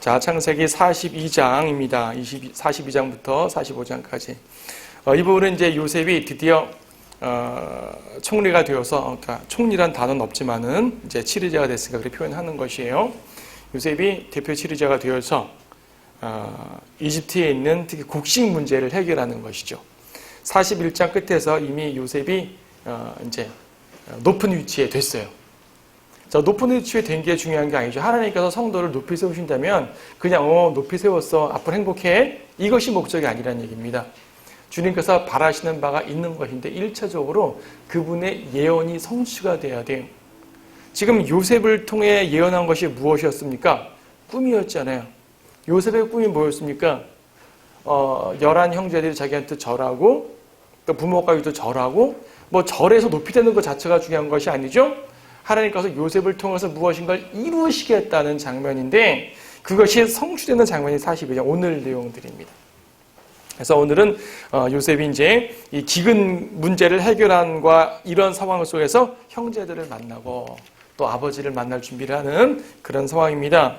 자, 창세기 42장입니다. 42장부터 45장까지. 이 부분은 이제 요셉이 드디어 총리가 되어서, 그러니까 총리란 단어는 없지만은 이제 치리자가 됐으니까 그렇게 표현하는 것이에요. 요셉이 대표 치리자가 되어서 이집트에 있는 특히 곡식 문제를 해결하는 것이죠. 41장 끝에서 이미 요셉이 이제 높은 위치에 됐어요. 자, 높은 위치에 된 게 중요한 게 아니죠. 하나님께서 성도를 높이 세우신다면 그냥 높이 세웠어, 앞으로 행복해, 이것이 목적이 아니라는 얘기입니다. 주님께서 바라시는 바가 있는 것인데 1차적으로 그분의 예언이 성취가 돼야 돼요. 지금 요셉을 통해 예언한 것이 무엇이었습니까? 꿈이었잖아요. 요셉의 꿈이 뭐였습니까? 11 형제들이 자기한테 절하고 또 부모까지도 절하고, 뭐 절에서 높이 되는 것 자체가 중요한 것이 아니죠. 하나님께서 요셉을 통해서 무엇인가를 이루시겠다는 장면인데 그것이 성취되는 장면이 42장 오늘 내용들입니다. 그래서 오늘은 요셉이 이제 이 기근 문제를 해결한과 이런 상황 속에서 형제들을 만나고 또 아버지를 만날 준비를 하는 그런 상황입니다.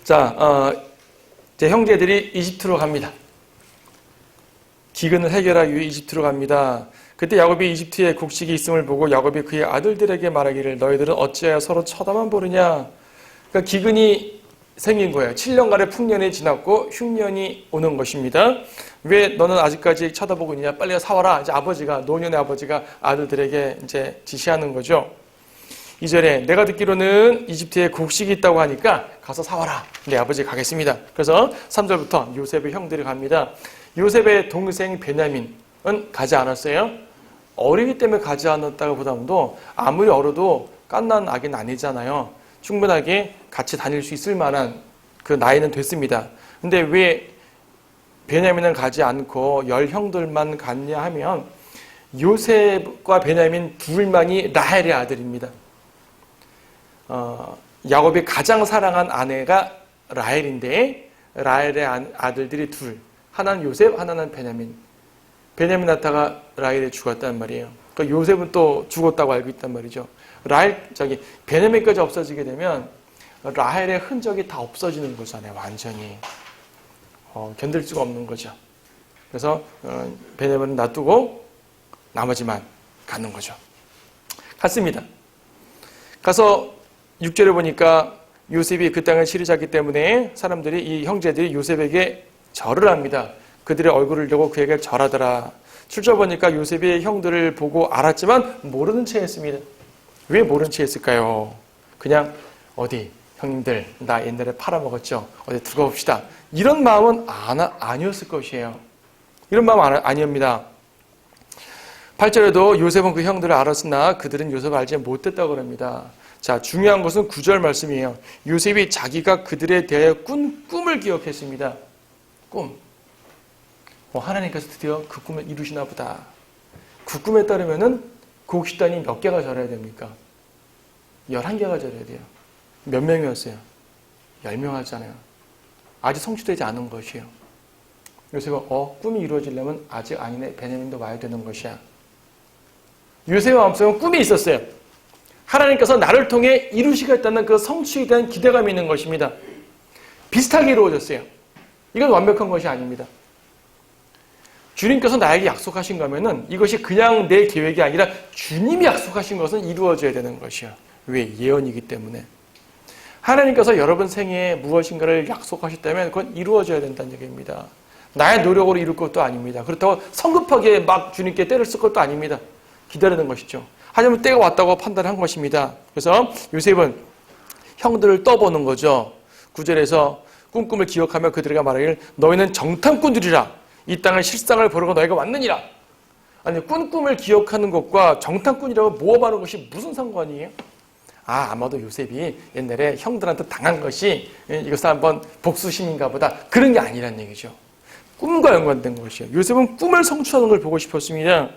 자, 이제 형제들이 이집트로 갑니다. 기근을 해결하기 위해 이집트로 갑니다. 그때 야곱이 이집트에 곡식이 있음을 보고 야곱이 그의 아들들에게 말하기를 너희들은 어찌하여 서로 쳐다만 보느냐. 그러니까 기근이 생긴 거예요. 7년간의 풍년이 지났고 흉년이 오는 것입니다. 왜 너는 아직까지 쳐다보고 있냐? 빨리 사와라. 이제 아버지가, 노년의 아버지가 아들들에게 이제 지시하는 거죠. 2절에 내가 듣기로는 이집트에 곡식이 있다고 하니까 가서 사와라. 네, 아버지 가겠습니다. 그래서 3절부터 요셉의 형들이 갑니다. 요셉의 동생 베냐민은 가지 않았어요. 어리기 때문에 가지 않았다고 보다도 아무리 어려도 갓난 아기는 아니잖아요. 충분하게 같이 다닐 수 있을 만한 그 나이는 됐습니다. 근데 왜 베냐민은 가지 않고 10형들만 갔냐 하면 요셉과 베냐민 둘만이 라헬의 아들입니다. 야곱이 가장 사랑한 아내가 라헬인데 라헬의 아들들이 둘, 하나는 요셉, 하나는 베냐민. 베냐민 낳다가 라헬이 죽었단 말이에요. 그러니까 요셉은 또 죽었다고 알고 있단 말이죠. 베냐민까지 없어지게 되면 라헬의 흔적이 다 없어지는 거잖아요. 완전히 견딜 수가 없는 거죠. 그래서 베냐민은 놔두고 나머지만 가는 거죠. 갔습니다. 가서 6절에 보니까 요셉이 그 땅을 치르자기 때문에 사람들이, 이 형제들이 요셉에게 절을 합니다. 그들의 얼굴을 보고 그에게 절하더라. 출처 보니까 요셉이 형들을 보고 알았지만 모르는 채 했습니다. 왜 모르는 채 했을까요? 그냥 어디 형님들 나 옛날에 팔아먹었죠. 어디 두고 봅시다. 이런 마음은 아니었을 것이에요. 이런 마음 아니옵니다. 8절에도 요셉은 그 형들을 알았으나 그들은 요셉을 알지 못했다고 합니다. 자, 중요한 것은 9절 말씀이에요. 요셉이 자기가 그들에 대해 꾼 꿈을 기억했습니다. 꿈. 하나님께서 드디어 그 꿈을 이루시나 보다. 그 꿈에 따르면은 곡식단이 몇 개가 절해야 됩니까? 11개가 절해야 돼요. 몇 명이었어요? 10명 하잖아요. 아직 성취되지 않은 것이에요. 요셉은 꿈이 이루어지려면 아직 아니네. 베냐민도 와야 되는 것이야. 요셉의 마음속에 꿈이 있었어요. 하나님께서 나를 통해 이루시겠다는 그 성취에 대한 기대감이 있는 것입니다. 비슷하게 이루어졌어요. 이건 완벽한 것이 아닙니다. 주님께서 나에게 약속하신 거면은 이것이 그냥 내 계획이 아니라 주님이 약속하신 것은 이루어져야 되는 것이요. 왜? 예언이기 때문에. 하나님께서 여러분 생애에 무엇인가를 약속하셨다면 그건 이루어져야 된다는 얘기입니다. 나의 노력으로 이룰 것도 아닙니다. 그렇다고 성급하게 막 주님께 때를 쓸 것도 아닙니다. 기다리는 것이죠. 하지만 때가 왔다고 판단한 것입니다. 그래서 요셉은 형들을 떠보는 거죠. 9절에서 꿈을 기억하며 그들에게 말하기를 너희는 정탐꾼들이라. 이 땅의 실상을 보려고 너희가 왔느니라. 아니, 꿈을 기억하는 것과 정탐꾼이라고 모험하는 것이 무슨 상관이에요? 아마도 요셉이 옛날에 형들한테 당한 것이 이것을 한번 복수심인가 보다. 그런 게 아니란 얘기죠. 꿈과 연관된 것이에요. 요셉은 꿈을 성취하는 걸 보고 싶었습니다.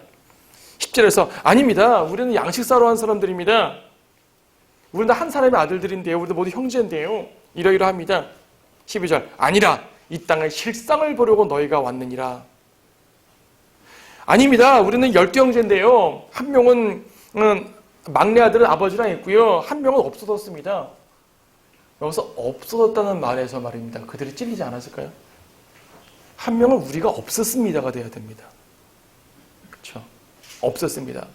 10절에서 아닙니다. 우리는 양식 사러 한 사람들입니다. 우리는 한 사람의 아들들인데요. 우리도 모두 형제인데요. 이러이러합니다. 12절 아니라 이 땅의 실상을 보려고 너희가 왔느니라. 아닙니다. 우리는 12 형제인데요. 한 명은 막내 아들은 아버지랑 있고요. 한 명은 없어졌습니다. 여기서 없어졌다는 말에서 말입니다. 그들이 찔리지 않았을까요? 한 명은 우리가 없었습니다가 돼야 됩니다. 그렇죠? 없었습니다.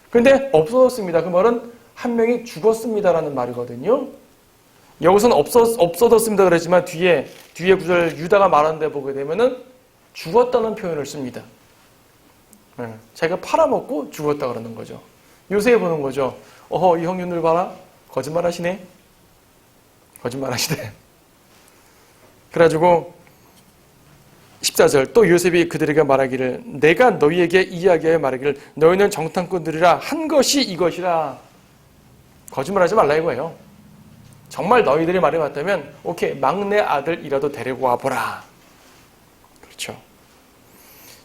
그런데 없어졌습니다. 그 말은 한 명이 죽었습니다라는 말이거든요. 여기서는 없어졌습니다 그랬지만 뒤에 구절 유다가 말하는 데 보게 되면은 죽었다는 표현을 씁니다. 자기가 팔아먹고 죽었다 그러는 거죠. 요새 보는 거죠. 이 형님들 봐라. 거짓말 하시네. 거짓말 하시네. 그래가지고 14절 또 요셉이 그들에게 말하기를 내가 너희에게 이야기하여 말하기를 너희는 정탐꾼들이라 한 것이 이것이라. 거짓말하지 말라 이거예요. 정말 너희들이 말이 맞다면 오케이 막내 아들이라도 데리고 와보라. 그렇죠.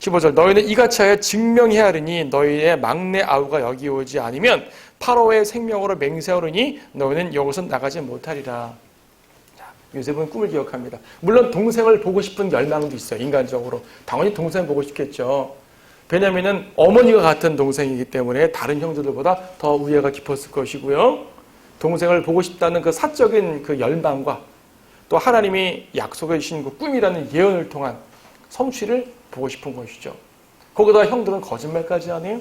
15절 너희는 이같이 하여 증명해야 하리니 너희의 막내 아우가 여기 오지 않으면 파로의 생명으로 맹세하노니 너희는 여기서 나가지 못하리라. 자, 요셉은 꿈을 기억합니다. 물론 동생을 보고 싶은 열망도 있어요. 인간적으로. 당연히 동생 보고 싶겠죠. 베냐민은 어머니가 같은 동생이기 때문에 다른 형제들보다 더 우애가 깊었을 것이고요. 동생을 보고 싶다는 그 사적인 그 열망과 또 하나님이 약속해 주신 그 꿈이라는 예언을 통한 성취를 보고 싶은 것이죠. 거기다 형들은 거짓말까지 하네요.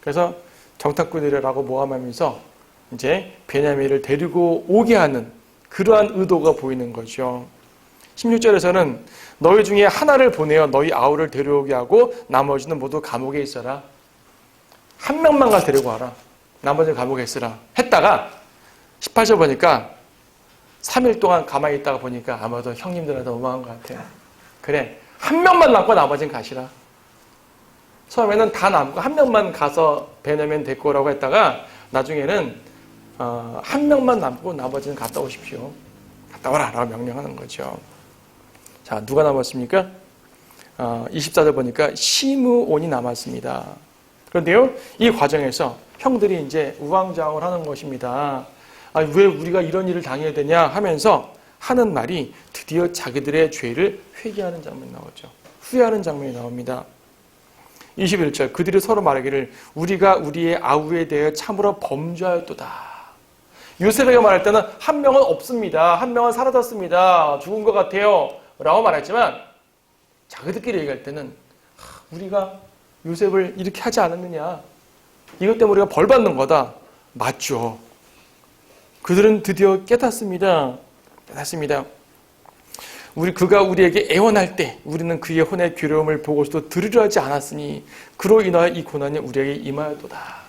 그래서 정탐꾼이라고 모함하면서 이제 베냐민을 데리고 오게 하는 그러한 의도가 보이는 거죠. 16절에서는 너희 중에 하나를 보내어 너희 아우를 데려오게 하고 나머지는 모두 감옥에 있어라. 한 명만 데리고 와라. 나머지는 감옥에 있으라. 했다가 18절 보니까 3일 동안 가만히 있다가 보니까 아마도 형님들한테 오만한 것 같아요. 그래, 한 명만 남고 나머지는 가시라. 처음에는 다 남고 한 명만 가서 베냐민 데리고 오라고 했다가 나중에는 한 명만 남고 나머지는 갔다 오십시오. 갔다 오라 라고 명령하는 거죠. 자, 누가 남았습니까? 24절 보니까 시므온이 남았습니다. 그런데요, 이 과정에서 형들이 이제 우왕좌왕을 하는 것입니다. 왜 우리가 이런 일을 당해야 되냐 하면서 하는 말이 드디어 자기들의 죄를 회개하는 장면이 나오죠. 후회하는 장면이 나옵니다. 21절 그들이 서로 말하기를 우리가 우리의 아우에 대해 참으로 범죄하였도다. 요셉에게 말할 때는 한 명은 없습니다. 한 명은 사라졌습니다. 죽은 것 같아요. 라고 말했지만 자기들끼리 얘기할 때는 우리가 요셉을 이렇게 하지 않았느냐. 이것 때문에 우리가 벌 받는 거다. 맞죠. 그들은 드디어 깨닫습니다. 그가 우리에게 애원할 때 우리는 그의 혼의 괴로움을 보고서도 들으려 하지 않았으니 그로 인하여 이 고난이 우리에게 임하였도다.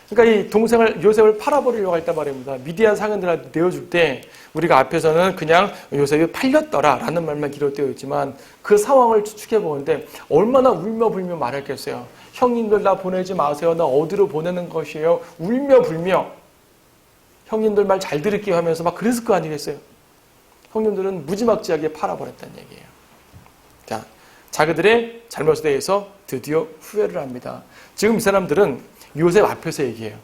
그러니까 이 동생을 요셉을 팔아버리려고 했단 말입니다. 미디안 상인들한테 내어줄 때 우리가 앞에서는 그냥 요셉이 팔렸더라 라는 말만 기록되어 있지만 그 상황을 추측해 보는데 얼마나 울며 불며 말했겠어요. 형님들 나 보내지 마세요. 나 어디로 보내는 것이에요. 울며 불며 형님들 말 잘 들을게요 하면서 막 그랬을 거 아니겠어요. 형님들은 무지막지하게 팔아버렸다는 얘기예요. 자, 자기들의 잘못에 대해서 드디어 후회를 합니다. 지금 이 사람들은 요셉 앞에서 얘기해요.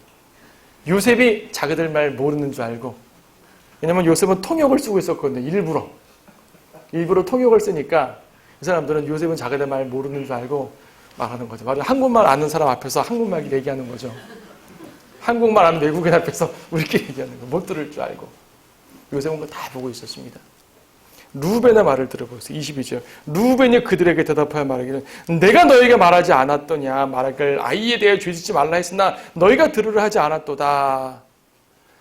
요셉이 자기들 말 모르는 줄 알고, 왜냐면 요셉은 통역을 쓰고 있었거든요. 일부러 통역을 쓰니까 이 사람들은 요셉은 자기들 말 모르는 줄 알고 말하는 거죠. 바로 한국말 아는 사람 앞에서 한국말 얘기하는 거죠. 한국말 아는 외국인 앞에서 우리끼리 얘기하는 거 못 들을 줄 알고. 요셉은 그걸 다 보고 있었습니다. 루벤의 말을 들어보세요. 22절. 루벤이 그들에게 대답하여 말하기를 내가 너에게 말하지 않았더냐. 말하길 아이에 대해 죄짓지 말라 했으나 너희가 들으려 하지 않았도다.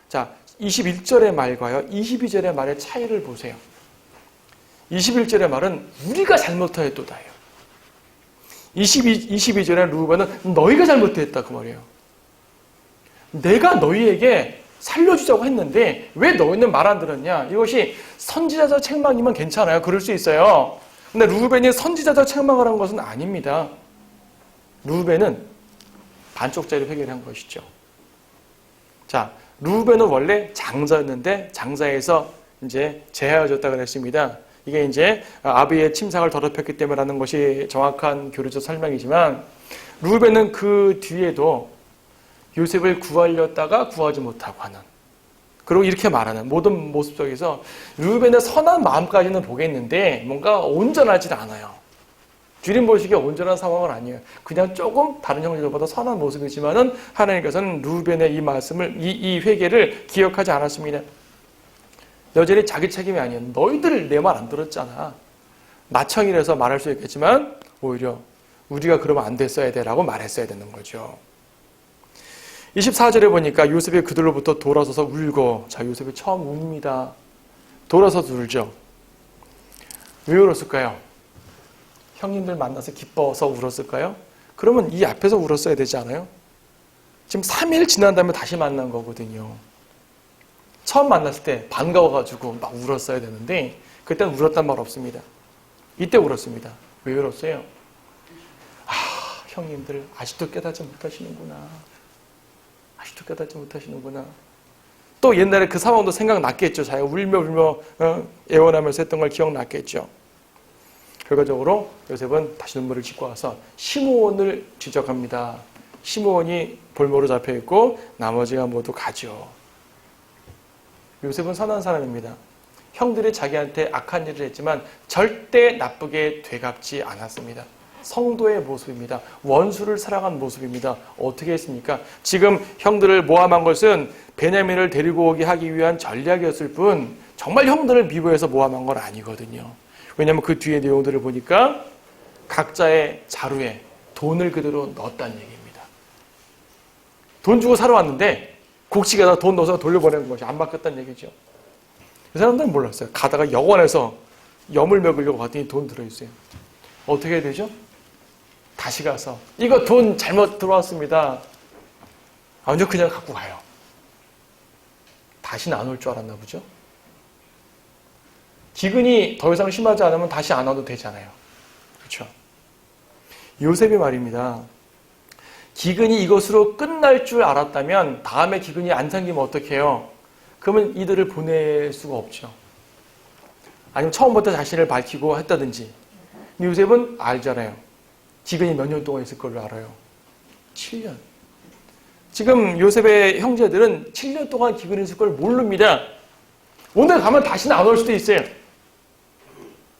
자, 21절의 말과요 22절의 말의 차이를 보세요. 21절의 말은 우리가 잘못하였도다예요. 22절의 루벤은 너희가 잘못했다 그 말이에요. 내가 너희에게 살려주자고 했는데 왜 너희는 말 안 들었냐? 이것이 선지자적 책망이면 괜찮아요. 그럴 수 있어요. 근데 루벤이 선지자적 책망을 한 것은 아닙니다. 루벤은 반쪽짜리 회개를 한 것이죠. 자, 루벤은 원래 장자였는데 장자에서 이제 제하여졌다 그랬습니다. 이게 이제 아비의 침상을 더럽혔기 때문에 라는 것이 정확한 교류적 설명이지만 루벤은 그 뒤에도 요셉을 구하려다가 구하지 못하고 하는, 그리고 이렇게 말하는 모든 모습 속에서 루벤의 선한 마음까지는 보겠는데 뭔가 온전하지 않아요. 주님 보시기에 온전한 상황은 아니에요. 그냥 조금 다른 형제들보다 선한 모습이지만은 하나님께서는 루벤의 이 말씀을, 이 회개를 기억하지 않았습니다. 여전히 자기 책임이 아니에요. 너희들 내 말 안 들었잖아. 나청이라서 말할 수 있겠지만 오히려 우리가 그러면 안 됐어야 돼라고 말했어야 되는 거죠. 24절에 보니까 요셉이 그들로부터 돌아서서 울고, 자, 요셉이 처음 웁니다. 돌아서서 울죠. 왜 울었을까요? 형님들 만나서 기뻐서 울었을까요? 그러면 이 앞에서 울었어야 되지 않아요? 지금 3일 지난 다음에 다시 만난 거거든요. 처음 만났을 때 반가워가지고 막 울었어야 되는데 그때는 울었단 말 없습니다. 이때 울었습니다. 왜 울었어요? 아, 형님들 아직도 깨닫지 못하시는구나. 아직도 깨닫지 못하시는구나. 또 옛날에 그 상황도 생각났겠죠. 자기가 울며 애원하면서 했던 걸 기억났겠죠. 결과적으로 요셉은 다시 눈물을 짓고 와서 시므온을 지적합니다. 시므온이 볼모로 잡혀있고 나머지가 모두 가죠. 요셉은 선한 사람입니다. 형들이 자기한테 악한 일을 했지만 절대 나쁘게 되갚지 않았습니다. 성도의 모습입니다. 원수를 사랑한 모습입니다. 어떻게 했습니까? 지금 형들을 모함한 것은 베냐민을 데리고 오게 하기 위한 전략이었을 뿐 정말 형들을 미워해서 모함한 건 아니거든요. 왜냐하면 그 뒤에 내용들을 보니까 각자의 자루에 돈을 그대로 넣었다는 얘기입니다. 돈 주고 사러 왔는데 곡식에다 돈 넣어서 돌려보내는 것이 안 바뀌었다는 얘기죠. 그 사람들은 몰랐어요. 가다가 여관에서 염을 먹으려고 갔더니 돈 들어있어요. 어떻게 해야 되죠? 다시 가서 이거 돈 잘못 들어왔습니다. 아니요, 그냥 갖고 가요. 다시는 안 올 줄 알았나 보죠. 기근이 더 이상 심하지 않으면 다시 안 와도 되잖아요. 그렇죠? 요셉이 말입니다. 기근이 이것으로 끝날 줄 알았다면 다음에 기근이 안 생기면 어떻게 해요? 그러면 이들을 보낼 수가 없죠. 아니면 처음부터 자신을 밝히고 했다든지. 근데 요셉은 알잖아요. 기근이 몇 년 동안 있을 걸로 알아요. 7년. 지금 요셉의 형제들은 7년 동안 기근이 있을 걸 모릅니다. 오늘 가면 다시는 안 올 수도 있어요.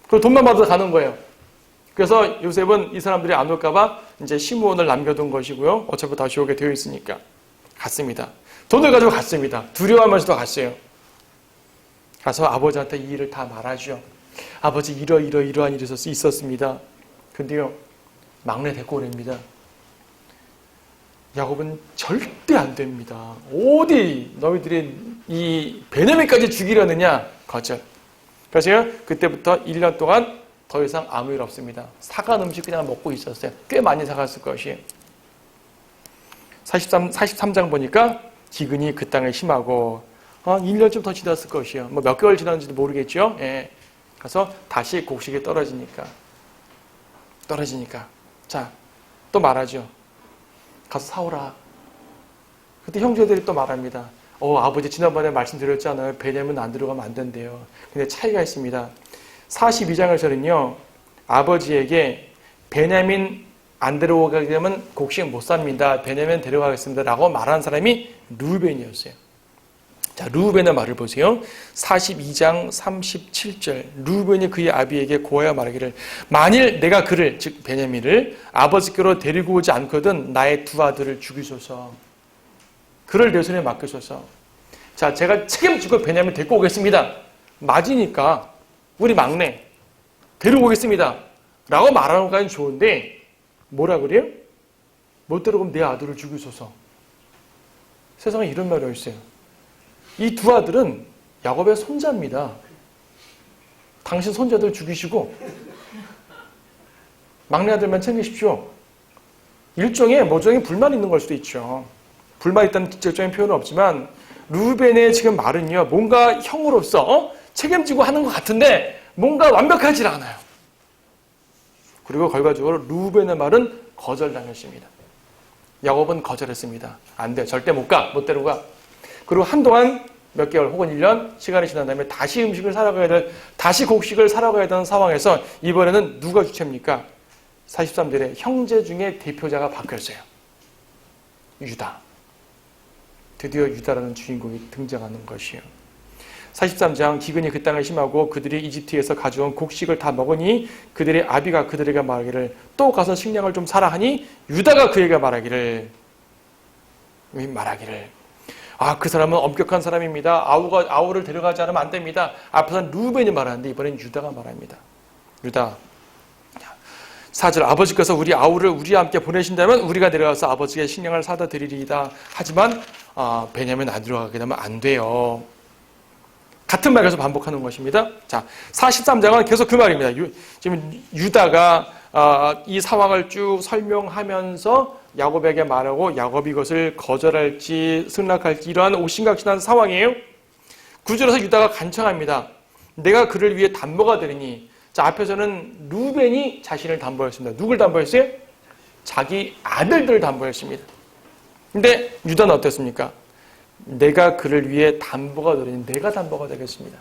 그리고 돈만 받아서 가는 거예요. 그래서 요셉은 이 사람들이 안 올까봐 이제 시므온을 남겨둔 것이고요. 어차피 다시 오게 되어 있으니까. 갔습니다. 돈을 가지고 갔습니다. 두려워하면서도 갔어요. 가서 아버지한테 이 일을 다 말하죠. 아버지 이러한 일이 있었습니다. 근데요, 막내 데리고 오랍니다. 야곱은 절대 안 됩니다. 어디 너희들이 이 베냐민까지 죽이려느냐? 거절. 그래서 그때부터 1년 동안 더 이상 아무 일 없습니다. 사간 음식 그냥 먹고 있었어요. 꽤 많이 사갔을 것이에요. 43장 보니까 기근이 그 땅에 심하고 1년쯤 더 지났을 것이에요. 뭐 몇 개월 지났는지도 모르겠죠. 예. 그래서 다시 곡식이 떨어지니까. 자, 또 말하죠. 가서 사오라. 그때 형제들이 또 말합니다. 아버지 지난번에 말씀드렸잖아요. 베냐민 안 들어가면 안 된대요. 근데 차이가 있습니다. 42장에서는요. 아버지에게 베냐민 안 데려가게 되면 곡식 못 삽니다. 베냐민 데려가겠습니다. 라고 말한 사람이 르우벤이었어요. 자, 르우벤의 말을 보세요. 42장 37절. 르우벤이 그의 아비에게 고하여 말하기를 만일 내가 그를, 즉 베냐민을 아버지께로 데리고 오지 않거든 나의 두 아들을 죽이소서. 그를 내 손에 맡기소서. 자, 제가 책임지고 베냐민 데리고 오겠습니다. 맞으니까 우리 막내 데리고 오겠습니다. 라고 말하는 것까지는 좋은데 뭐라 그래요? 못 데려오면 내 아들을 죽이소서. 세상에 이런 말이 있어요. 이 두 아들은 야곱의 손자입니다. 당신 손자들 죽이시고 막내 아들만 챙기십시오. 일종의 모종의 불만이 있는 걸 수도 있죠. 불만이 있다는 직접적인 표현은 없지만 르우벤의 지금 말은요. 뭔가 형으로서 책임지고 하는 것 같은데 뭔가 완벽하지 않아요. 그리고 결과적으로 르우벤의 말은 거절당했습니다. 야곱은 거절했습니다. 안 돼. 절대 못 가. 못 데려가. 그리고 한동안 몇 개월 혹은 1년 시간이 지난 다음에 다시 음식을 사러 가야 될, 다시 곡식을 사러 가야 되는 상황에서 이번에는 누가 주체입니까? 43절에 형제 중에 대표자가 바뀌었어요. 유다. 드디어 유다라는 주인공이 등장하는 것이에요. 43장 기근이 그 땅에 심하고 그들이 이집트에서 가져온 곡식을 다 먹으니 그들의 아비가 그들에게 말하기를 또 가서 식량을 좀 사라 하니 유다가 그에게 말하기를 그 사람은 엄격한 사람입니다. 아우를 데려가지 않으면 안 됩니다. 앞에서는 루벤이 말하는데 이번엔 유다가 말합니다. 유다 4절 아버지께서 우리 아우를 우리와 함께 보내신다면 우리가 내려가서 아버지의 식량을 사다 드리리이다. 하지만 베냐민 안 들어가게 되면 안 돼요. 같은 말 계속 반복하는 것입니다. 자, 43장은 계속 그 말입니다. 지금 유다가 이 상황을 쭉 설명하면서 야곱에게 말하고 야곱이 이것을 거절할지 승낙할지 이러한 오심각신한 상황이에요. 9절에서 유다가 간청합니다. 내가 그를 위해 담보가 되리니. 자, 앞에서는 루벤이 자신을 담보했습니다. 누굴 담보했어요? 자기 아들들을 담보했습니다. 근데 유다는 어땠습니까? 내가 그를 위해 담보가 되리니 내가 담보가 되겠습니다.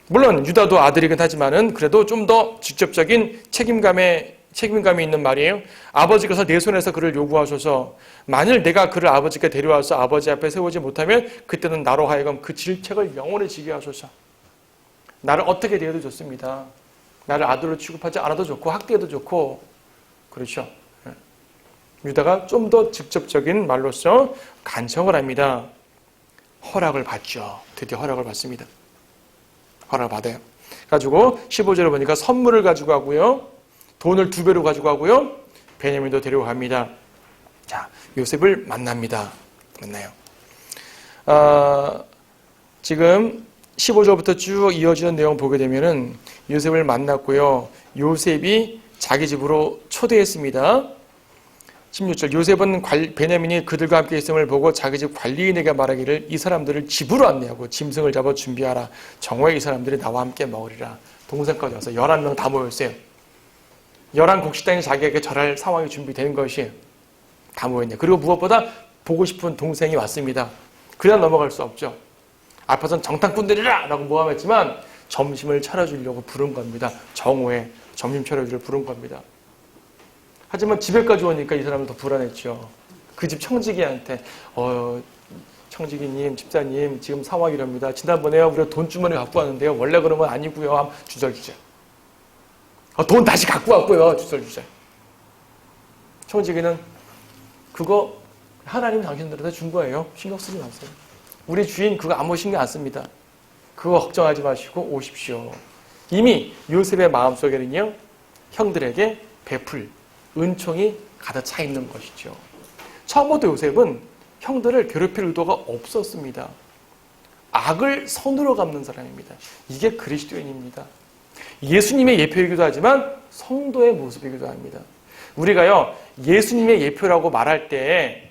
물론 유다도 아들이긴 하지만은 그래도 좀 더 직접적인 책임감이 있는 말이에요. 아버지께서 내 손에서 그를 요구하셔서 만일 내가 그를 아버지께 데려와서 아버지 앞에 세우지 못하면 그때는 나로 하여금 그 질책을 영원히 지게 하소서. 나를 어떻게 대해도 좋습니다. 나를 아들로 취급하지 않아도 좋고 학대해도 좋고 그렇죠. 유다가 좀 더 직접적인 말로써 간청을 합니다. 허락을 받죠. 드디어 허락을 받습니다. 허락을 받아요. 가지고 15절에 보니까 선물을 가지고 가고요. 돈을 2배로 가지고 가고요. 베냐민도 데려갑니다. 자, 요셉을 만납니다. 만나요. 지금 15절부터 쭉 이어지는 내용 보게 되면은 요셉을 만났고요. 요셉이 자기 집으로 초대했습니다. 16절 요셉은 베냐민이 그들과 함께 있음을 보고 자기 집 관리인에게 말하기를 이 사람들을 집으로 안내하고 짐승을 잡아 준비하라. 정오에 이 사람들이 나와 함께 먹으리라. 동생까지 와서 11명 다 모였어요. 11곡식당이 자기에게 절할 상황이 준비된 것이 다 모였네요. 그리고 무엇보다 보고 싶은 동생이 왔습니다. 그냥 넘어갈 수 없죠. 앞에서는 정탐꾼들이라 라고 모함했지만 점심을 차려주려고 부른 겁니다. 정오에 점심 차려주려 부른 겁니다. 하지만 집에까지 오니까 이 사람은 더 불안했죠. 그 집 청지기한테 청지기님, 집사님 지금 상황이 이럽니다. 지난번에요 우리가 돈 주머니 갖고 왔는데요. 원래 그런 건 아니고요. 주절주절. 돈 다시 갖고 왔고요. 주절주절. 청지기는 그거 하나님 당신들한테 준 거예요. 신경 쓰지 마세요. 우리 주인 그거 아무 신경 안 씁니다. 그거 걱정하지 마시고 오십시오. 이미 요셉의 마음속에는요. 형들에게 베풀 은총이 가득 차 있는 것이죠. 처음부터 요셉은 형들을 괴롭힐 의도가 없었습니다. 악을 선으로 갚는 사람입니다. 이게 그리스도인입니다. 예수님의 예표이기도 하지만 성도의 모습이기도 합니다. 우리가요 예수님의 예표라고 말할 때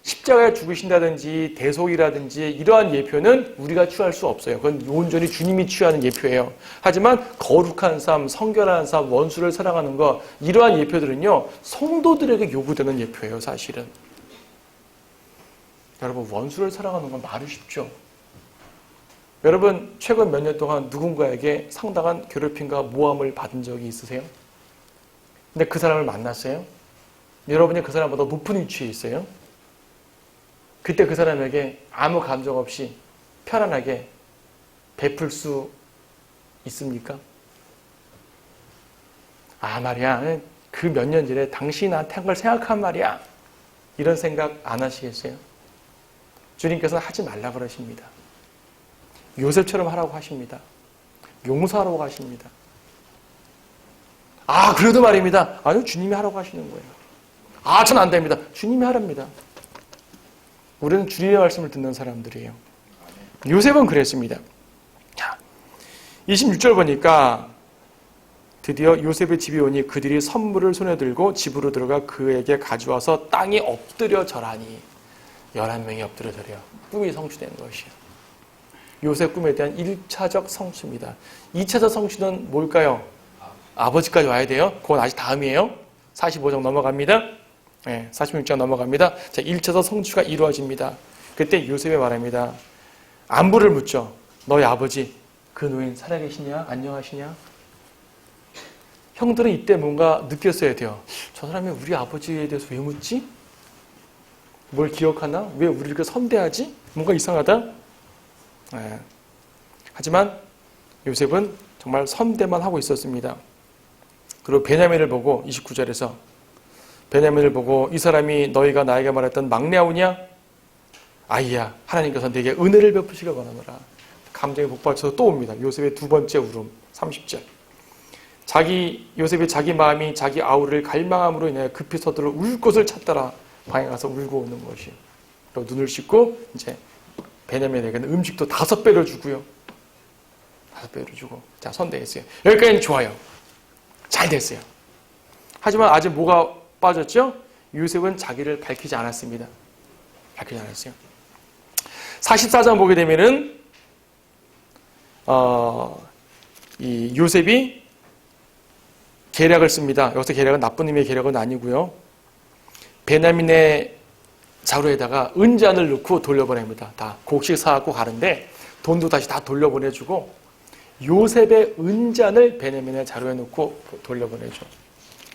십자가에 죽으신다든지 대속이라든지 이러한 예표는 우리가 취할 수 없어요. 그건 온전히 주님이 취하는 예표예요. 하지만 거룩한 삶, 성결한 삶, 원수를 사랑하는 것 이러한 예표들은요 성도들에게 요구되는 예표예요. 사실은. 여러분 원수를 사랑하는 건 말이 쉽죠. 여러분 최근 몇 년 동안 누군가에게 상당한 괴롭힘과 모함을 받은 적이 있으세요? 근데 그 사람을 만났어요? 여러분이 그 사람보다 높은 위치에 있어요? 그때 그 사람에게 아무 감정 없이 편안하게 베풀 수 있습니까? 말이야 그 몇 년 전에 당신이 나한테 한 걸 생각한 말이야 이런 생각 안 하시겠어요? 주님께서는 하지 말라 그러십니다. 요셉처럼 하라고 하십니다. 용서하라고 하십니다. 그래도 말입니다. 아니요 주님이 하라고 하시는 거예요. 전 안 됩니다. 주님이 하랍니다. 우리는 주님의 말씀을 듣는 사람들이에요. 요셉은 그랬습니다. 26절 보니까 드디어 요셉의 집에 오니 그들이 선물을 손에 들고 집으로 들어가 그에게 가져와서 땅에 엎드려 절하니 11명이 엎드려 절해요. 꿈이 성취된 것이에요. 요셉 꿈에 대한 1차적 성취입니다. 2차적 성취는 뭘까요? 아버지까지 와야 돼요. 그건 아직 다음이에요. 45장 넘어갑니다. 46장 넘어갑니다. 자, 1차적 성취가 이루어집니다. 그때 요셉이 말합니다. 안부를 묻죠. 너희 아버지 그 노인 살아계시냐? 안녕하시냐? 형들은 이때 뭔가 느꼈어야 돼요. 저 사람이 우리 아버지에 대해서 왜 묻지? 뭘 기억하나? 왜 우리를 선대하지? 뭔가 이상하다? 예. 하지만 요셉은 정말 선대만 하고 있었습니다. 그리고 베냐민을 보고 29절에서 베냐민을 보고 이 사람이 너희가 나에게 말했던 막내 아우냐? 아이야, 하나님께서 내게 은혜를 베푸시길 원하노라. 감정이 복받쳐서 또 옵니다. 요셉의 두 번째 울음 30절. 요셉이 자기 마음이 자기 아우를 갈망함으로 인해 급히 서둘러 울 곳을 찾더라. 방에 가서 울고 오는 것이요. 그리고 눈을 씻고 이제 베냐민에게는 음식도 5배로 주고요. 5배로 주고. 자, 선대했어요. 여기까지는 좋아요. 잘 됐어요. 하지만 아직 뭐가 빠졌죠? 요셉은 자기를 밝히지 않았습니다. 밝히지 않았어요. 44장 보게 되면은 이 요셉이 계략을 씁니다. 여기서 계략은 나쁜 의미의 계략은 아니고요. 베냐민의 자루에다가 은잔을 넣고 돌려보냅니다. 다 곡식 사갖고 가는데 돈도 다시 다 돌려보내주고 요셉의 은잔을 베냐민의 자루에 넣고 돌려보내죠.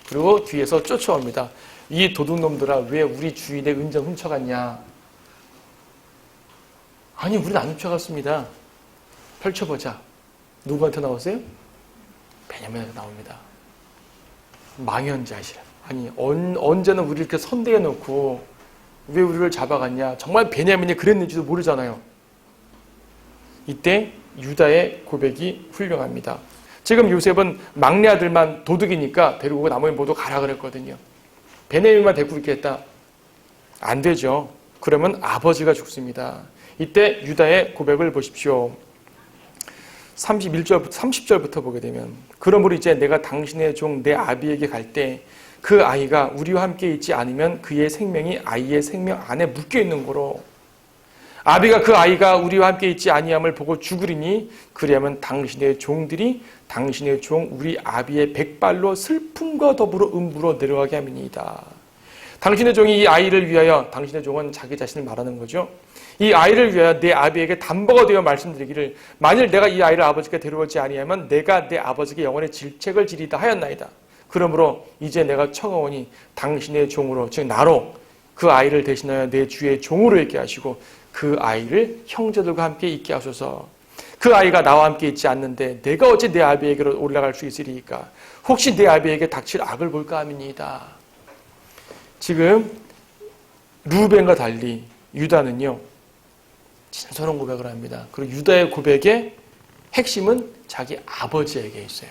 그리고 뒤에서 쫓아옵니다. 이 도둑놈들아, 왜 우리 주인의 은잔 훔쳐갔냐? 아니, 우리는 안 훔쳐갔습니다. 펼쳐보자. 누구한테 나왔어요? 베냐민한테 나옵니다. 망연자실. 아니, 언제는 우리를 이렇게 선대해 놓고 왜 우리를 잡아갔냐? 정말 베냐민이 그랬는지도 모르잖아요. 이때 유다의 고백이 훌륭합니다. 지금 요셉은 막내 아들만 도둑이니까 데리고 나머지 모두 가라 그랬거든요. 베냐민만 데리고 있겠다. 안 되죠. 그러면 아버지가 죽습니다. 이때 유다의 고백을 보십시오. 31절부터 30절부터 보게 되면 그러므로 이제 내가 당신의 종 내 아비에게 갈 때 그 아이가 우리와 함께 있지 않으면 그의 생명이 아이의 생명 안에 묶여 있는 거로 아비가 그 아이가 우리와 함께 있지 아니함을 보고 죽으리니 그리하면 당신의 종들이 당신의 종 우리 아비의 백발로 슬픔과 더불어 음부로 내려가게 함이니이다. 당신의 종이 이 아이를 위하여, 당신의 종은 자기 자신을 말하는 거죠. 이 아이를 위하여 내 아비에게 담보가 되어 말씀드리기를 만일 내가 이 아이를 아버지께 데려오지 아니하면 내가 내 아버지께 영원의 질책을 지리다 하였나이다. 그러므로 이제 내가 청하오니 당신의 종으로 즉 나로 그 아이를 대신하여 내 주의 종으로 있게 하시고 그 아이를 형제들과 함께 있게 하소서. 그 아이가 나와 함께 있지 않는데 내가 어찌 내 아비에게로 올라갈 수 있으리이까? 혹시 내 아비에게 닥칠 악을 볼까 함이니이다. 지금 루벤과 달리 유다는요 진솔한 고백을 합니다. 그리고 유다의 고백의 핵심은 자기 아버지에게 있어요.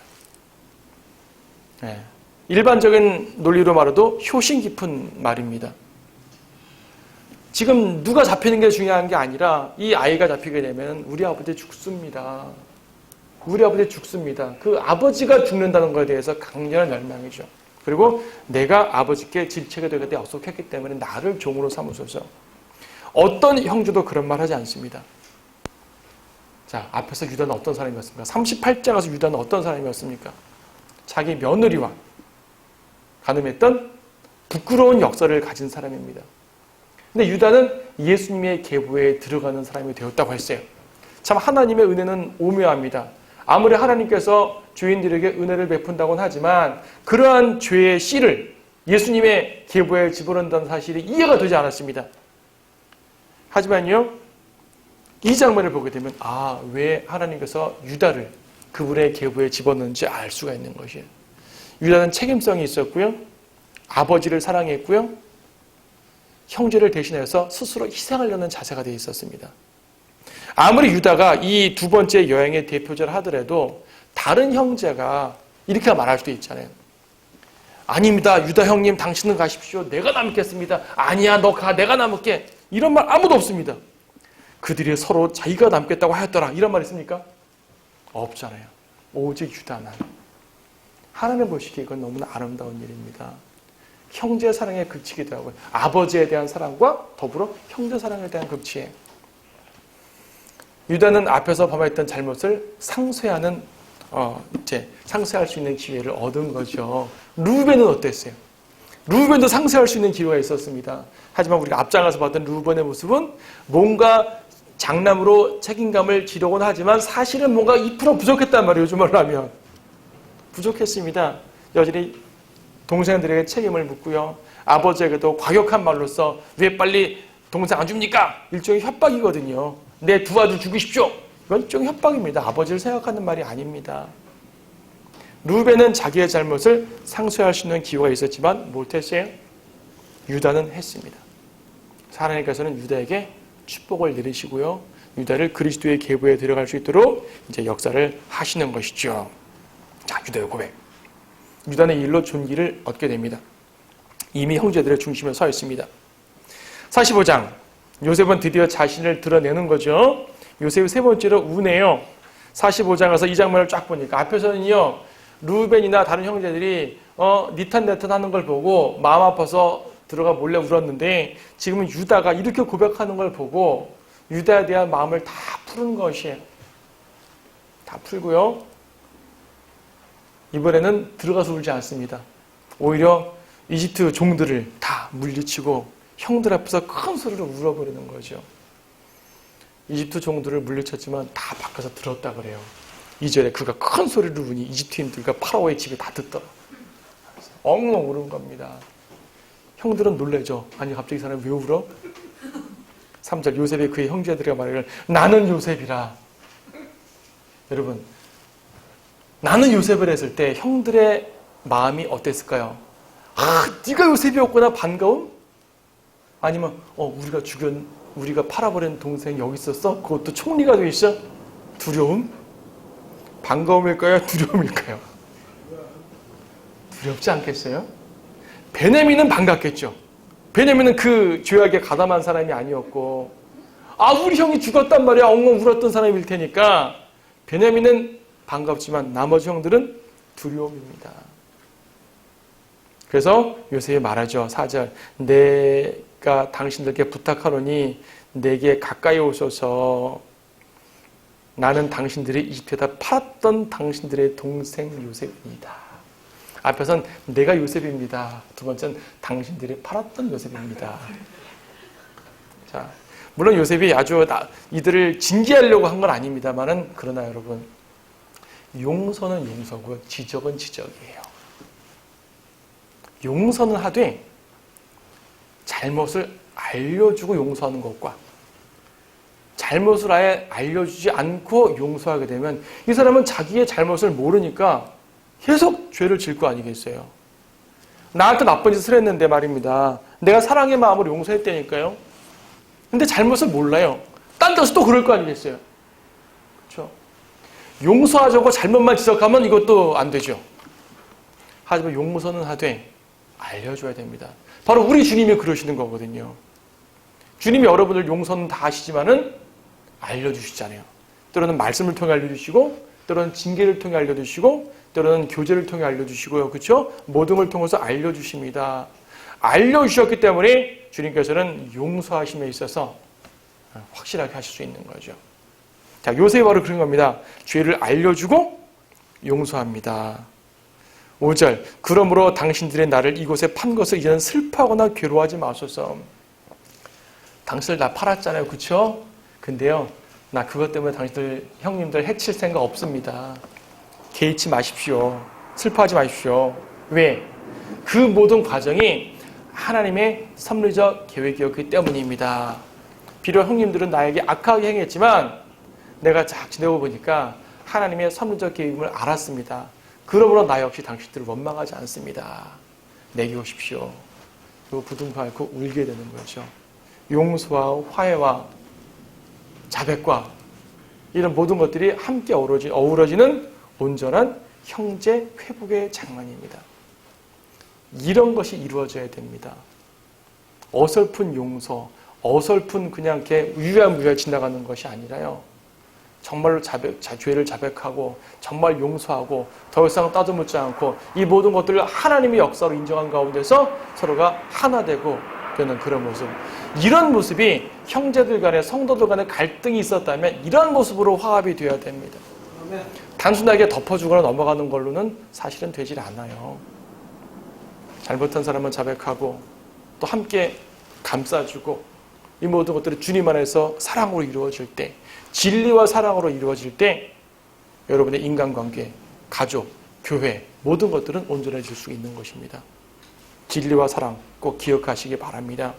네. 일반적인 논리로 말해도 효심 깊은 말입니다. 지금 누가 잡히는 게 중요한 게 아니라 이 아이가 잡히게 되면 우리 아버지 죽습니다. 우리 아버지 죽습니다. 그 아버지가 죽는다는 것에 대해서 강렬한 열망이죠. 그리고 내가 아버지께 질책이 되겠다 약속했기 때문에 나를 종으로 삼으소서. 어떤 형제도 그런 말 하지 않습니다. 자, 앞에서 유다는 어떤 사람이었습니까? 38장 가서 유다는 어떤 사람이었습니까? 자기 며느리와 가늠했던 부끄러운 역사를 가진 사람입니다. 근데 유다는 예수님의 계보에 들어가는 사람이 되었다고 했어요. 참 하나님의 은혜는 오묘합니다. 아무리 하나님께서 죄인들에게 은혜를 베푼다고는 하지만 그러한 죄의 씨를 예수님의 계보에 집어넣는다는 사실이 이해가 되지 않았습니다. 하지만요, 이 장면을 보게 되면 왜 하나님께서 유다를 그분의 계보에 집어넣는지 알 수가 있는 것이에요. 유다는 책임성이 있었고요. 아버지를 사랑했고요. 형제를 대신해서 스스로 희생하려는 자세가 되어 있었습니다. 아무리 유다가 이 두 번째 여행의 대표자를 하더라도 다른 형제가 이렇게 말할 수도 있잖아요. 아닙니다. 유다 형님 당신은 가십시오. 내가 남겠습니다. 아니야 너 가. 내가 남을게. 이런 말 아무도 없습니다. 그들이 서로 자기가 남겠다고 하였더라. 이런 말 있습니까? 없잖아요. 오직 유다만. 하나님 보시기에 이건 너무나 아름다운 일입니다. 형제 사랑에 그치기도 하고 아버지에 대한 사랑과 더불어 형제 사랑에 대한 극치에 유다는 앞에서 범했던 잘못을 상쇄하는 상쇄할 수 있는 기회를 얻은 거죠. 루벤은 어땠어요? 루벤도 상쇄할 수 있는 기회가 있었습니다. 하지만 우리가 앞장에서 봤던 루벤의 모습은 뭔가 장남으로 책임감을 지려곤 하지만 사실은 뭔가 2% 부족했단 말이에요. 요즘 말로 하면. 부족했습니다. 여전히 동생들에게 책임을 묻고요. 아버지에게도 과격한 말로써 왜 빨리 동생 안 줍니까? 일종의 협박이거든요. 내 두 아들 죽이십시오. 이건 좀 협박입니다. 아버지를 생각하는 말이 아닙니다. 루벤은 자기의 잘못을 상쇄할 수 있는 기회가 있었지만 못했어요. 유다는 했습니다. 하나님께서는 유다에게 축복을 내리시고요. 유다를 그리스도의 계보에 들어갈 수 있도록 이제 역사를 하시는 것이죠. 자, 유다의 고백. 유다는 이 일로 존귀를 얻게 됩니다. 이미 형제들의 중심에 서 있습니다. 45장. 요셉은 드디어 자신을 드러내는 거죠. 요셉이 세 번째로 우네요. 45장 가서 이 장면을 쫙 보니까 앞에서는요, 루벤이나 다른 형제들이 니탄내탄 하는 걸 보고 마음 아파서 들어가 몰래 울었는데, 지금은 유다가 이렇게 고백하는 걸 보고 유다에 대한 마음을 다 푸는 것이에요. 다 풀고요. 이번에는 들어가서 울지 않습니다. 오히려 이집트 종들을 다 물리치고 형들 앞에서 큰 소리로 울어버리는 거죠. 이집트 종들을 물리쳤지만 다 밖에서 들었다 그래요. 2절에 그가 큰 소리로 우니 이집트인들과 파라오의 집에 다 듣더라. 엉엉 우는 겁니다. 형들은 놀래죠. 아니 갑자기 이 사람이 왜 울어? 3절 요셉이 그의 형제들에게 말하기를 나는 요셉이라. 여러분, 나는 요셉을 했을 때 형들의 마음이 어땠을까요? 아, 네가 요셉이었구나. 반가움? 아니면 우리가 팔아버린 동생 여기 있었어? 그것도 총리가 돼 있어? 두려움? 반가움일까요? 두려움일까요? 두렵지 않겠어요? 베냐민은 반갑겠죠. 베냐민은 그 죄악에 가담한 사람이 아니었고, 우리 형이 죽었단 말이야. 엉엉 울었던 사람일 테니까 베냐민은 반갑지만 나머지 형들은 두려움입니다. 그래서 요셉이 말하죠. 4절 내가 당신들께 부탁하노니 내게 가까이 오소서. 나는 당신들이 이집트에다 팔았던 당신들의 동생 요셉입니다. 앞에선 내가 요셉입니다. 두 번째는 당신들이 팔았던 요셉입니다. 자, 물론 요셉이 아주 이들을 징계하려고 한 건 아닙니다만은, 그러나 여러분, 용서는 용서고 지적은 지적이에요. 용서는 하되 잘못을 알려주고 용서하는 것과 잘못을 아예 알려주지 않고 용서하게 되면 이 사람은 자기의 잘못을 모르니까 계속 죄를 질 거 아니겠어요. 나한테 나쁜 짓을 했는데 말입니다. 내가 사랑의 마음으로 용서했다니까요. 근데 잘못을 몰라요. 딴 데서 또 그럴 거 아니겠어요. 그렇죠? 용서하자고 잘못만 지적하면 이것도 안 되죠. 하지만 용서는 하되 알려줘야 됩니다. 바로 우리 주님이 그러시는 거거든요. 주님이 여러분들 용서는 다 하시지만은 알려주시잖아요. 때로는 말씀을 통해 알려주시고, 때로는 징계를 통해 알려주시고, 때로는 교제를 통해 알려주시고요. 그렇죠? 모든 걸 통해서 알려주십니다. 알려주셨기 때문에 주님께서는 용서하심에 있어서 확실하게 하실 수 있는 거죠. 자, 요셉이 바로 그런 겁니다. 죄를 알려주고 용서합니다. 5절 그러므로 당신들의 나를 이곳에 판 것을 이제는 슬퍼하거나 괴로워하지 마소서. 당신들 나 팔았잖아요. 그렇죠? 근데요, 나 그것 때문에 당신들 형님들 해칠 생각 없습니다. 개의치 마십시오. 슬퍼하지 마십시오. 왜? 그 모든 과정이 하나님의 섭리적 계획이었기 때문입니다. 비록 형님들은 나에게 악하게 행했지만 내가 쫙 지내고 보니까 하나님의 섭리적 계획임을 알았습니다. 그러므로 나 역시 당신들을 원망하지 않습니다. 내게 오십시오. 그리고 부둥켜 안고 울게 되는 거죠. 용서와 화해와 자백과 이런 모든 것들이 함께 어우러지는 온전한 형제 회복의 장면입니다. 이런 것이 이루어져야 됩니다. 어설픈 용서, 어설픈 그냥 이렇게 유야무야 지나가는 것이 아니라요. 정말로 죄를 자백하고 정말 용서하고 더 이상 따져묻지 않고 이 모든 것들을 하나님의 역사로 인정한 가운데서 서로가 하나 되고 되는 그런 모습. 이런 모습이 형제들 간에 성도들 간에 갈등이 있었다면 이런 모습으로 화합이 되어야 됩니다. 단순하게 덮어주거나 넘어가는 걸로는 사실은 되질 않아요. 잘못한 사람은 자백하고 또 함께 감싸주고 이 모든 것들이 주님 안에서 사랑으로 이루어질 때, 진리와 사랑으로 이루어질 때 여러분의 인간관계, 가족, 교회 모든 것들은 온전해질 수 있는 것입니다. 진리와 사랑 꼭 기억하시기 바랍니다.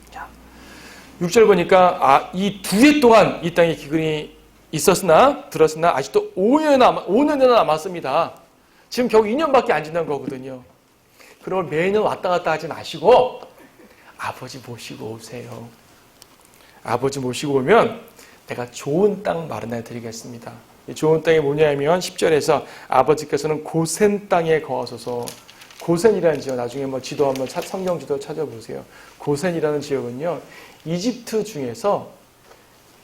자, 6절 보니까 이 2해 동안 이 땅에 기근이 들었으나 아직도 5년이나 남았습니다. 지금 겨우 2년밖에 안 지난 거거든요. 그러면 매년 왔다 갔다 하지 마시고 아버지 모시고 오세요. 아버지 모시고 오면 내가 좋은 땅 마련해 드리겠습니다. 이 좋은 땅이 뭐냐면 10절에서 아버지께서는 고센 땅에 거하소서. 고센이라는 지역, 나중에 지도 한번 성경 지도 찾아보세요. 고센이라는 지역은요,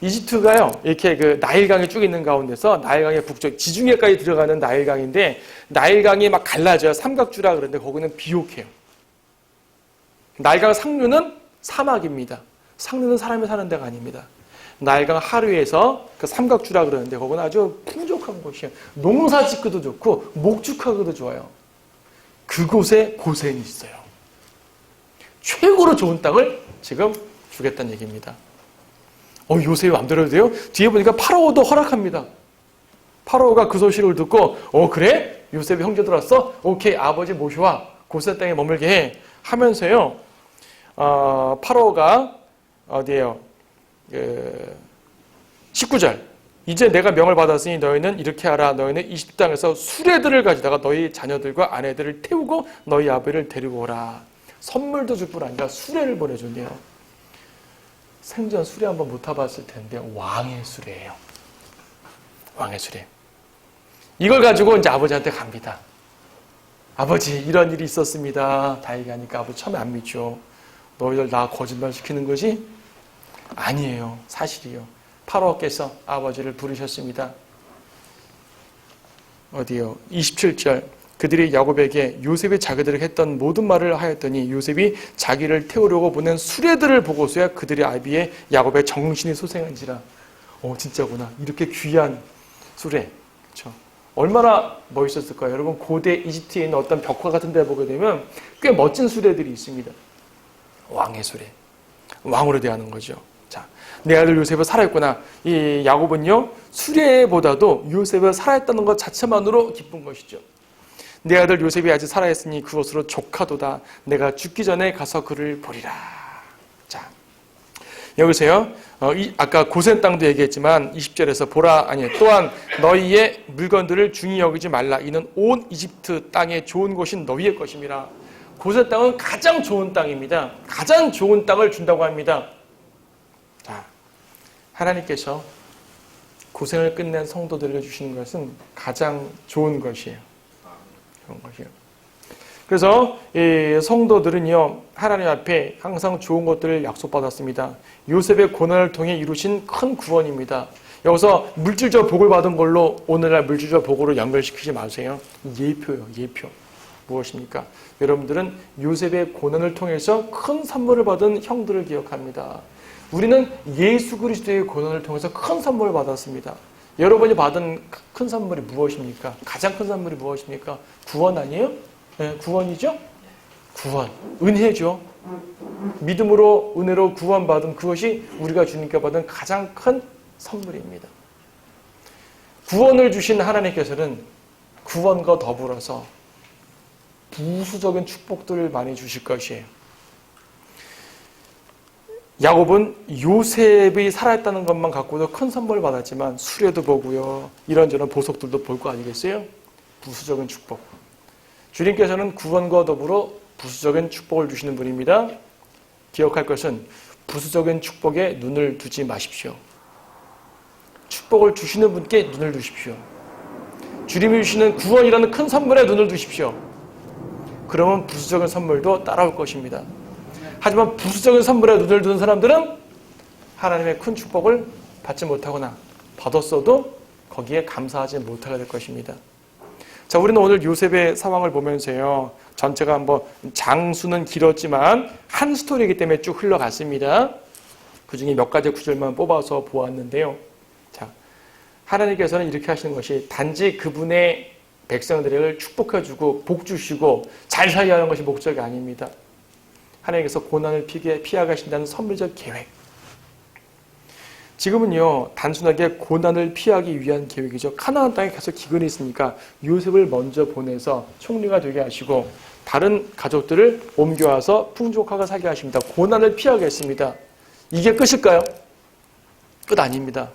이집트가요, 이렇게 그 나일강이 쭉 있는 가운데서 나일강의 북쪽, 지중해까지 들어가는 나일강인데, 나일강이 막 갈라져요. 삼각주라 그러는데, 거기는 비옥해요. 나일강 상류는 사막입니다. 상류는 사람이 사는 데가 아닙니다. 나일강 하류에서 그 삼각주라 그러는데, 거기는 아주 풍족한 곳이에요. 농사 짓기도 좋고, 목축하기도 좋아요. 그곳에 고센이 있어요. 최고로 좋은 땅을 지금 주겠다는 얘기입니다. 요셉이 맘대로 돼요? 뒤에 보니까 파라오도 허락합니다. 파라오가 그 소식을 듣고 그래? 요셉이 형제들 왔어? 오케이, 아버지 모셔와. 고센 땅에 머물게 해. 하면서요. 파라오가 어디에요? 19절. 이제 내가 명을 받았으니 너희는 이렇게 하라. 너희는 이집트 땅에서 수레들을 가지다가 너희 자녀들과 아내들을 태우고 너희 아버지를 데리고 오라. 선물도 줄 뿐 아니라 수레를 보내준대요. 생전 수레 한번 못 타봤을 텐데 왕의 수레예요. 왕의 수레. 이걸 가지고 이제 아버지한테 갑니다. 아버지, 이런 일이 있었습니다. 다 얘기하니까 아버지 처음에 안 믿죠. 너희들 나 거짓말 시키는 거지? 아니에요. 사실이요. 파라오께서 아버지를 부르셨습니다. 어디요? 27절. 그들이 야곱에게 요셉이 자기들에게 했던 모든 말을 하였더니 요셉이 자기를 태우려고 보낸 수레들을 보고서야 그들의 아비의 야곱의 정신이 소생한지라. 진짜구나. 이렇게 귀한 수레. 그렇죠? 얼마나 멋있었을까요? 여러분, 고대 이집트에 있는 어떤 벽화 같은 데 보게 되면 꽤 멋진 수레들이 있습니다. 왕의 수레. 왕으로 대하는 거죠. 자, 내 아들 요셉은 살아있구나. 이 야곱은요, 수레보다도 요셉을 살아있다는 것 자체만으로 기쁜 것이죠. 내 아들 요셉이 아직 살아있으니 그것으로 족하도다. 내가 죽기 전에 가서 그를 보리라. 자, 여기서요, 아까 고센 땅도 얘기했지만 20절에서 또한 너희의 물건들을 중히 여기지 말라. 이는 온 이집트 땅에 좋은 곳이 너희의 것임이라. 고센 땅은 가장 좋은 땅입니다. 가장 좋은 땅을 준다고 합니다. 자, 하나님께서 고생을 끝낸 성도들을 주시는 것은 가장 좋은 것이에요. 좋은 것이에요. 그래서 이 성도들은요, 하나님 앞에 항상 좋은 것들을 약속받았습니다. 요셉의 고난을 통해 이루신 큰 구원입니다. 여기서 물질적 복을 받은 걸로 오늘날 물질적 복으로 연결시키지 마세요. 예표요, 예표. 무엇입니까? 여러분들은 요셉의 고난을 통해서 큰 선물을 받은 형들을 기억합니다. 우리는 예수 그리스도의 고난을 통해서 큰 선물을 받았습니다. 여러분이 받은 큰 선물이 무엇입니까? 가장 큰 선물이 무엇입니까? 구원 아니에요? 네, 구원이죠? 구원. 은혜죠. 믿음으로, 은혜로 구원받은 그것이 우리가 주님께 받은 가장 큰 선물입니다. 구원을 주신 하나님께서는 구원과 더불어서 부수적인 축복들을 많이 주실 것이에요. 야곱은 요셉이 살아있다는 것만 갖고도 큰 선물을 받았지만 수레도 보고요, 이런저런 보석들도 볼 거 아니겠어요? 부수적인 축복. 주님께서는 구원과 더불어 부수적인 축복을 주시는 분입니다. 기억할 것은 부수적인 축복에 눈을 두지 마십시오. 축복을 주시는 분께 눈을 두십시오. 주님이 주시는 구원이라는 큰 선물에 눈을 두십시오. 그러면 부수적인 선물도 따라올 것입니다. 하지만 부수적인 선물에 눈을 두는 사람들은 하나님의 큰 축복을 받지 못하거나 받았어도 거기에 감사하지 못하게 될 것입니다. 자, 우리는 오늘 요셉의 상황을 보면서요, 전체가 장수는 길었지만 한 스토리이기 때문에 쭉 흘러갔습니다. 그 중에 몇 가지 구절만 뽑아서 보았는데요. 자, 하나님께서는 이렇게 하시는 것이 단지 그분의 백성들을 축복해주고 복 주시고 잘 살게 하는 것이 목적이 아닙니다. 하나님께서 고난을 피하게 하신다는 선물적 계획. 지금은요, 단순하게 고난을 피하기 위한 계획이죠. 가나안 땅에 계속 기근이 있으니까 요셉을 먼저 보내서 총리가 되게 하시고 다른 가족들을 옮겨와서 풍족하게 살게 하십니다. 고난을 피하게 했습니다. 이게 끝일까요? 끝 아닙니다.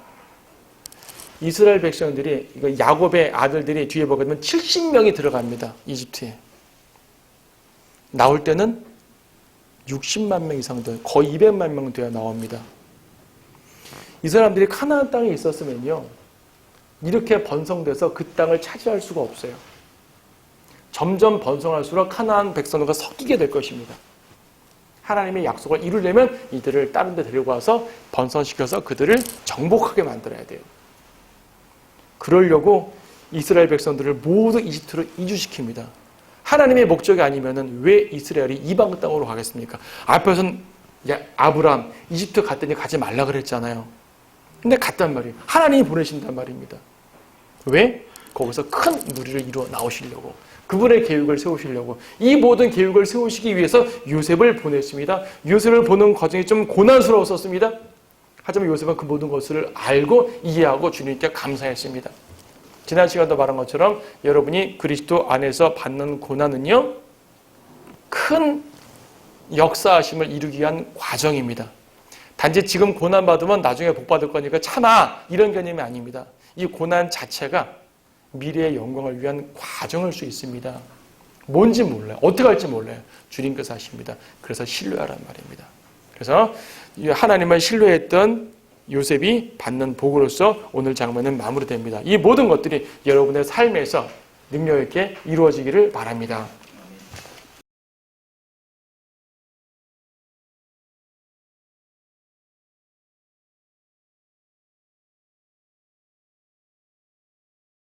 이스라엘 백성들이, 이거 야곱의 아들들이 뒤에 보게 되면 70명이 들어갑니다. 이집트에. 나올 때는 60만 명 이상 돼요. 거의 200만 명 돼야 나옵니다. 이 사람들이 가나안 땅에 있었으면요, 이렇게 번성돼서 그 땅을 차지할 수가 없어요. 점점 번성할수록 가나안 백성들과 섞이게 될 것입니다. 하나님의 약속을 이루려면 이들을 다른 데 데리고 와서 번성시켜서 그들을 정복하게 만들어야 돼요. 그러려고 이스라엘 백성들을 모두 이집트로 이주시킵니다. 하나님의 목적이 아니면은 왜 이스라엘이 이방 땅으로 가겠습니까? 앞에서는 아브람 이집트 갔더니 가지 말라 그랬잖아요. 근데 갔단 말이에요. 하나님이 보내신단 말입니다. 왜? 거기서 큰 누리를 이루어 나오시려고. 그분의 계획을 세우시려고. 이 모든 계획을 세우시기 위해서 요셉을 보냈습니다. 요셉을 보는 과정이 좀 고난스러웠었습니다. 하지만 요셉은 그 모든 것을 알고 이해하고 주님께 감사했습니다. 지난 시간도 말한 것처럼 여러분이 그리스도 안에서 받는 고난은요, 큰 역사하심을 이루기 위한 과정입니다. 단지 지금 고난 받으면 나중에 복 받을 거니까 참아, 이런 개념이 아닙니다. 이 고난 자체가 미래의 영광을 위한 과정일 수 있습니다. 뭔지 몰라요. 어떻게 할지 몰라요. 주님께서 하십니다. 그래서 신뢰하란 말입니다. 그래서 하나님을 신뢰했던 요셉이 받는 복으로서 오늘 장면은 마무리됩니다. 이 모든 것들이 여러분의 삶에서 능력 있게 이루어지기를 바랍니다.